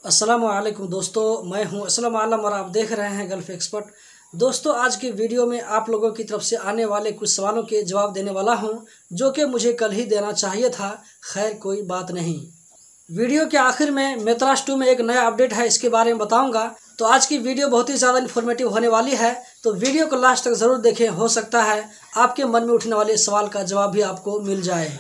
अस्सलामु अलैकुम दोस्तों, मैं हूं असलम आलम और आप देख रहे हैं गल्फ एक्सपर्ट। दोस्तों, आज की वीडियो में आप लोगों की तरफ से आने वाले कुछ सवालों के जवाब देने वाला हूं, जो कि मुझे कल ही देना चाहिए था। खैर, कोई बात नहीं। वीडियो के आखिर में मेतराज 2 में एक नया अपडेट है, इसके बारे में बताऊंगा। तो आज की वीडियो बहुत ही ज़्यादा इन्फॉर्मेटिव होने वाली है, तो वीडियो को लास्ट तक ज़रूर देखें। हो सकता है आपके मन में उठने वाले सवाल का जवाब भी आपको मिल जाए।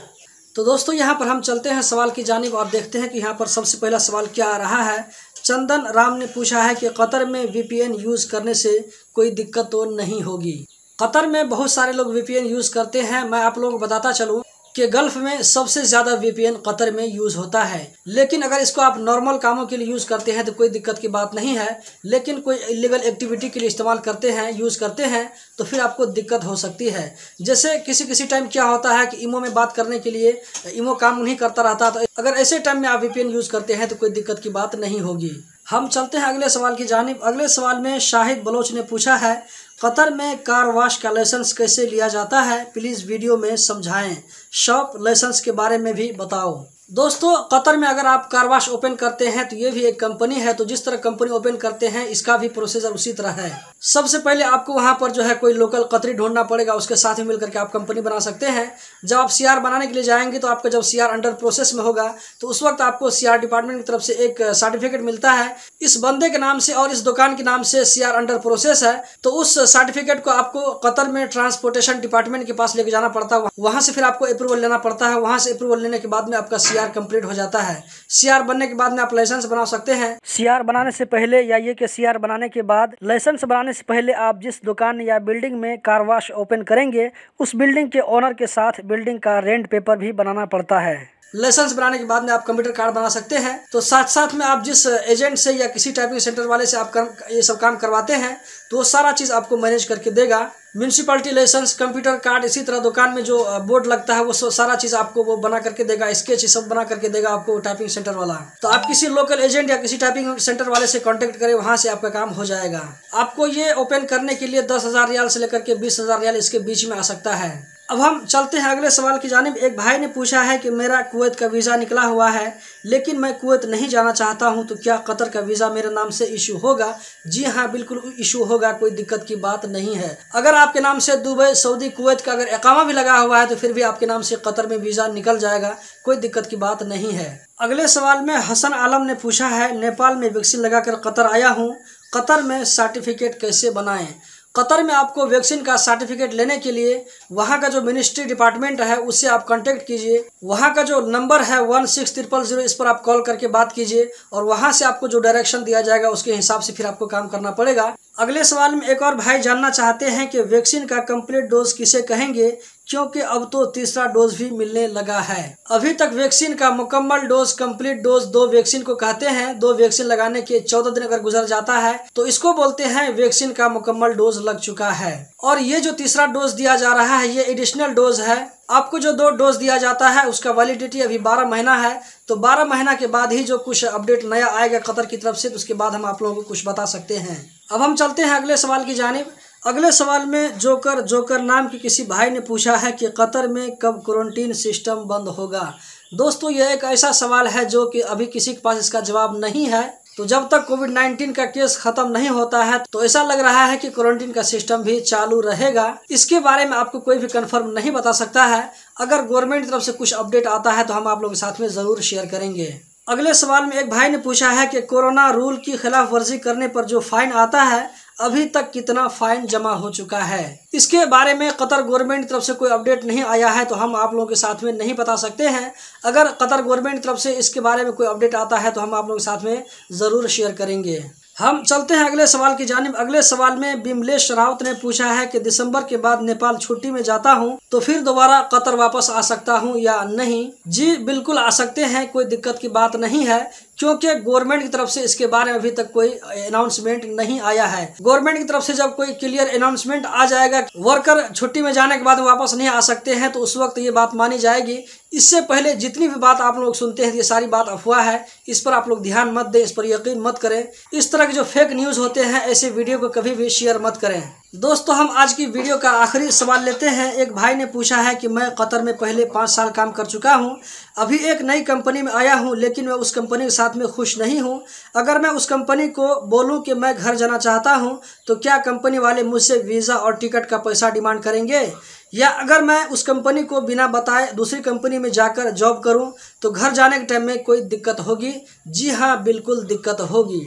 तो दोस्तों, यहाँ पर हम चलते हैं सवाल की जानिब और देखते हैं कि यहाँ पर सबसे पहला सवाल क्या आ रहा है। चंदन राम ने पूछा है कि कतर में VPN यूज़ करने से कोई दिक्कत तो नहीं होगी। कतर में बहुत सारे लोग VPN यूज़ करते हैं। मैं आप लोगों को बताता चलूँ कि गल्फ़ में सबसे ज़्यादा VPN कतर में यूज़ होता है। लेकिन अगर इसको आप नॉर्मल कामों के लिए यूज़ करते हैं तो कोई दिक्कत की बात नहीं है। लेकिन कोई इलीगल एक्टिविटी के लिए इस्तेमाल करते हैं, यूज़ करते हैं, तो फिर आपको दिक्कत हो सकती है। जैसे किसी टाइम क्या होता है कि ईमो में बात करने के लिए ईमो काम नहीं करता रहता, तो अगर ऐसे टाइम में आप VPN यूज़ करते हैं तो कोई दिक्कत की बात नहीं होगी। हम चलते हैं अगले सवाल की जानिब। अगले सवाल में शाहिद बलोच ने पूछा है, कतर में कार वॉश का लाइसेंस कैसे लिया जाता है, प्लीज़ वीडियो में समझाएं। शॉप लाइसेंस के बारे में भी बताओ। दोस्तों, कतर में अगर आप कार वॉश ओपन करते हैं तो ये भी एक कंपनी है। तो जिस तरह कंपनी ओपन करते हैं, इसका भी प्रोसीजर उसी तरह है। सबसे पहले आपको वहाँ पर जो है कोई लोकल कतरी ढूंढना पड़ेगा, उसके साथ में मिलकर के आप कंपनी बना सकते हैं। जब आप CR बनाने के लिए जाएंगे तो आपका जब CR अंडर प्रोसेस में होगा तो उस वक्त आपको CR डिपार्टमेंट की तरफ से एक सर्टिफिकेट मिलता है, इस बंदे के नाम से और इस दुकान के नाम से CR अंडर प्रोसेस है। तो उस सर्टिफिकेट को आपको कतर में ट्रांसपोर्टेशन डिपार्टमेंट के पास लेके जाना पड़ता है। वहाँ से फिर आपको अप्रूवल लेना पड़ता है। वहाँ से अप्रूवल लेने के बाद में आपका CR कंप्लीट हो जाता है। CR बनने के बाद में आप लाइसेंस बना सकते हैं। CR बनाने से पहले या ये कि CR बनाने के बाद, लाइसेंस बनाने से पहले आप जिस दुकान या बिल्डिंग में कार वॉश ओपन करेंगे, उस बिल्डिंग के ओनर के साथ बिल्डिंग का रेंट पेपर भी बनाना पड़ता है। लाइसेंस बनाने के बाद में आप कंप्यूटर कार्ड बना सकते हैं। तो साथ साथ में आप जिस एजेंट से या किसी टाइपिंग सेंटर वाले से आप ये सब काम करवाते हैं, तो वो सारा चीज़ आपको मैनेज करके देगा। म्यूनसिपैलिटी लाइसेंस, कंप्यूटर कार्ड, इसी तरह दुकान में जो बोर्ड लगता है वो सारा चीज़ आपको वो बना करके देगा। स्केच सब बना करके देगा आपको टाइपिंग सेंटर वाला। तो आप किसी लोकल एजेंट या किसी टाइपिंग सेंटर वाले से कांटेक्ट करें, वहाँ से आपका काम हो जाएगा। आपको ये ओपन करने के लिए 10,000 रियाल से लेकर के 20,000 रियाल इसके बीच में आ सकता है। अब हम चलते हैं अगले सवाल की जानिब। एक भाई ने पूछा है कि मेरा कुवैत का वीज़ा निकला हुआ है, लेकिन मैं कुवैत नहीं जाना चाहता हूं, तो क्या कतर का वीज़ा मेरे नाम से इशू होगा? जी हाँ, बिल्कुल इशू होगा, कोई दिक्कत की बात नहीं है। अगर आपके नाम से दुबई, सऊदी, कुवैत का अगर इकामा भी लगा हुआ है तो फिर भी आपके नाम से कतर में वीज़ा निकल जाएगा, कोई दिक्कत की बात नहीं है। अगले सवाल में हसन आलम ने पूछा है, नेपाल में वैक्सीन लगाकर कतर आया हूँ, कतर में सर्टिफिकेट कैसे बनाएं? कतर में आपको वैक्सीन का सर्टिफिकेट लेने के लिए वहाँ का जो मिनिस्ट्री डिपार्टमेंट है उससे आप कांटेक्ट कीजिए। वहाँ का जो नंबर है 160000, इस पर आप कॉल करके बात कीजिए और वहाँ से आपको जो डायरेक्शन दिया जाएगा उसके हिसाब से फिर आपको काम करना पड़ेगा। अगले सवाल में एक और भाई जानना चाहते हैं कि वैक्सीन का कंप्लीट डोज किसे कहेंगे, क्योंकि अब तो तीसरा डोज भी मिलने लगा है। अभी तक वैक्सीन का मुकम्मल डोज, कंप्लीट डोज 2 वैक्सीन को कहते हैं। 2 वैक्सीन लगाने के 14 दिन अगर गुजर जाता है तो इसको बोलते हैं वैक्सीन का मुकम्मल डोज लग चुका है। और ये जो तीसरा डोज दिया जा रहा है, ये एडिशनल डोज है। आपको जो 2 डोज दिया जाता है उसका वैलिडिटी अभी 12 महीना है। तो 12 महीना के बाद ही जो कुछ अपडेट नया आएगा कतर की तरफ से, तो उसके बाद हम आप लोगों को कुछ बता सकते हैं। अब हम चलते हैं अगले सवाल की जानिब। अगले सवाल में जोकर नाम के किसी भाई ने पूछा है कि कतर में कब क्वारंटीन सिस्टम बंद होगा। दोस्तों, यह एक ऐसा सवाल है जो कि अभी किसी के पास इसका जवाब नहीं है। तो जब तक कोविड-19 का केस खत्म नहीं होता है तो ऐसा लग रहा है कि क्वारंटीन का सिस्टम भी चालू रहेगा। इसके बारे में आपको कोई भी कंफर्म नहीं बता सकता है। अगर गवर्नमेंट की तरफ से कुछ अपडेट आता है तो हम आप लोगों के साथ में ज़रूर शेयर करेंगे। अगले सवाल में एक भाई ने पूछा है कि कोरोना रूल की खिलाफ वर्जी करने पर जो फाइन आता है, अभी तक कितना फाइन जमा हो चुका है? इसके बारे में कतर गवर्नमेंट की तरफ से कोई अपडेट नहीं आया है, तो हम आप लोगों के साथ में नहीं बता सकते हैं। अगर कतर गवर्नमेंट की तरफ से इसके बारे में कोई अपडेट आता है तो हम आप लोगों के साथ में ज़रूर शेयर करेंगे। हम चलते हैं अगले सवाल की जानिब। अगले सवाल में बिमलेश रावत ने पूछा है कि दिसंबर के बाद नेपाल छुट्टी में जाता हूं, तो फिर दोबारा कतर वापस आ सकता हूं या नहीं? जी बिल्कुल आ सकते हैं, कोई दिक्कत की बात नहीं है, क्योंकि गवर्नमेंट की तरफ से इसके बारे में अभी तक कोई अनाउंसमेंट नहीं आया है। गवर्नमेंट की तरफ से जब कोई क्लियर अनाउंसमेंट आ जाएगा, वर्कर छुट्टी में जाने के बाद वापस नहीं आ सकते हैं, तो उस वक्त ये बात मानी जाएगी। इससे पहले जितनी भी बात आप लोग सुनते हैं ये सारी बात अफवाह है, इस पर आप लोग ध्यान मत दें, इस पर यकीन मत करें। इस तरह के जो फेक न्यूज़ होते हैं, ऐसे वीडियो को कभी भी शेयर मत करें। दोस्तों, हम आज की वीडियो का आखिरी सवाल लेते हैं। एक भाई ने पूछा है कि मैं कतर में पहले 5 साल काम कर चुका हूं, अभी एक नई कंपनी में आया हूं, लेकिन मैं उस कंपनी के साथ में खुश नहीं हूं। अगर मैं उस कंपनी को बोलूं कि मैं घर जाना चाहता हूं, तो क्या कंपनी वाले मुझसे वीज़ा और टिकट का पैसा डिमांड करेंगे? या अगर मैं उस कंपनी को बिना बताए दूसरी कंपनी में जाकर जॉब करूं, तो घर जाने के टाइम में कोई दिक्कत होगी? जी हाँ, बिल्कुल दिक्कत होगी।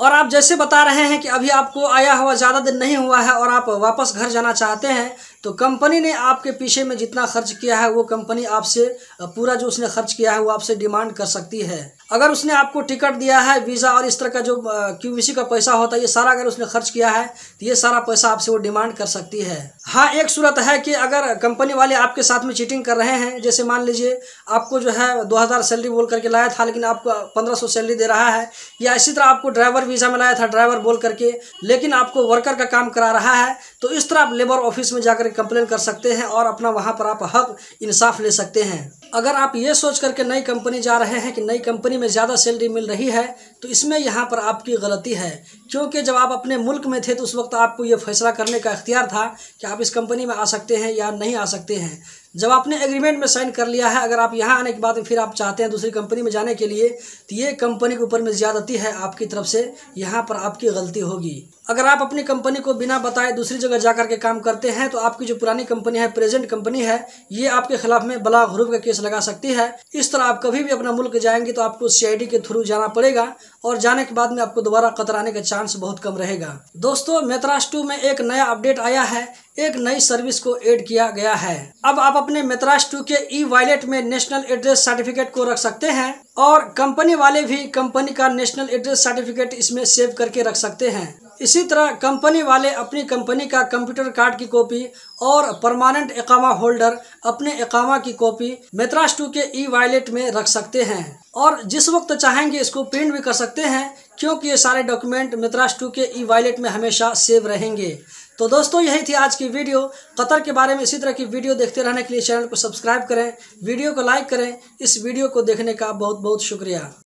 और आप जैसे बता रहे हैं कि अभी आपको आया हुआ ज़्यादा दिन नहीं हुआ है और आप वापस घर जाना चाहते हैं, तो कंपनी ने आपके पीछे में जितना खर्च किया है वो कंपनी आपसे पूरा जो उसने खर्च किया है वो आपसे डिमांड कर सकती है। अगर उसने आपको टिकट दिया है, वीज़ा और इस तरह का जो QVC का पैसा होता है, ये सारा अगर उसने खर्च किया है तो ये सारा पैसा आपसे वो डिमांड कर सकती है। हाँ, एक सूरत है कि अगर कंपनी वाले आपके साथ में चीटिंग कर रहे हैं, जैसे मान लीजिए आपको जो है 2000 सैलरी बोल करके लाया था, लेकिन आपको 1500 सैलरी दे रहा है, या इसी तरह आपको ड्राइवर वीज़ा में लाया था ड्राइवर बोल करके, लेकिन आपको वर्कर का काम करा रहा है, तो इस तरह आप लेबर ऑफिस में जाकर कंप्लेन कर सकते हैं और अपना वहां पर आप हक इंसाफ ले सकते हैं। अगर आप ये सोच करके नई कंपनी जा रहे हैं कि नई कंपनी में ज़्यादा सैलरी मिल रही है, तो इसमें यहाँ पर आपकी गलती है, क्योंकि जब आप अपने मुल्क में थे तो उस वक्त आपको ये फैसला करने का इख्तियार था कि आप इस कंपनी में आ सकते हैं या नहीं आ सकते हैं। जब आपने एग्रीमेंट में साइन कर लिया है, अगर आप यहाँ आने के बाद फिर आप चाहते हैं दूसरी कंपनी में जाने के लिए, तो ये कंपनी के ऊपर में ज़्यादती है आपकी तरफ से, यहाँ पर आपकी गलती होगी। अगर आप अपनी कंपनी को बिना बताए दूसरी जगह जाकर के काम करते हैं, तो आपकी जो पुरानी कंपनी है, प्रेजेंट कंपनी है, ये आपके खिलाफ में बलाग हुरूफ का केस लगा सकती है। इस तरह आप कभी भी अपना मुल्क जाएंगे तो आपको CID के थ्रू जाना पड़ेगा और जाने के बाद में आपको दोबारा कतर आने का चांस बहुत कम रहेगा। दोस्तों, मेतराज 2 में एक नया अपडेट आया है, एक नई सर्विस को ऐड किया गया है। अब आप अपने मेतराज 2 के ई-वॉलेट में नेशनल एड्रेस सर्टिफिकेट को रख सकते हैं और कंपनी वाले भी कंपनी का नेशनल एड्रेस सर्टिफिकेट इसमें सेव करके रख सकते हैं। इसी तरह कंपनी वाले अपनी कंपनी का कंप्यूटर कार्ड की कॉपी और परमानेंट इकामा होल्डर अपने इकामा की कॉपी मेतराज 2 के ई-वॉलेट में रख सकते हैं और जिस वक्त चाहेंगे इसको प्रिंट भी कर सकते हैं, क्योंकि ये सारे डॉक्यूमेंट मेतराज 2 के ई-वॉलेट में हमेशा सेव रहेंगे। तो दोस्तों, यही थी आज की वीडियो। कतर के बारे में इसी तरह की वीडियो देखते रहने के लिए चैनल को सब्सक्राइब करें, वीडियो को लाइक करें। इस वीडियो को देखने का बहुत बहुत शुक्रिया।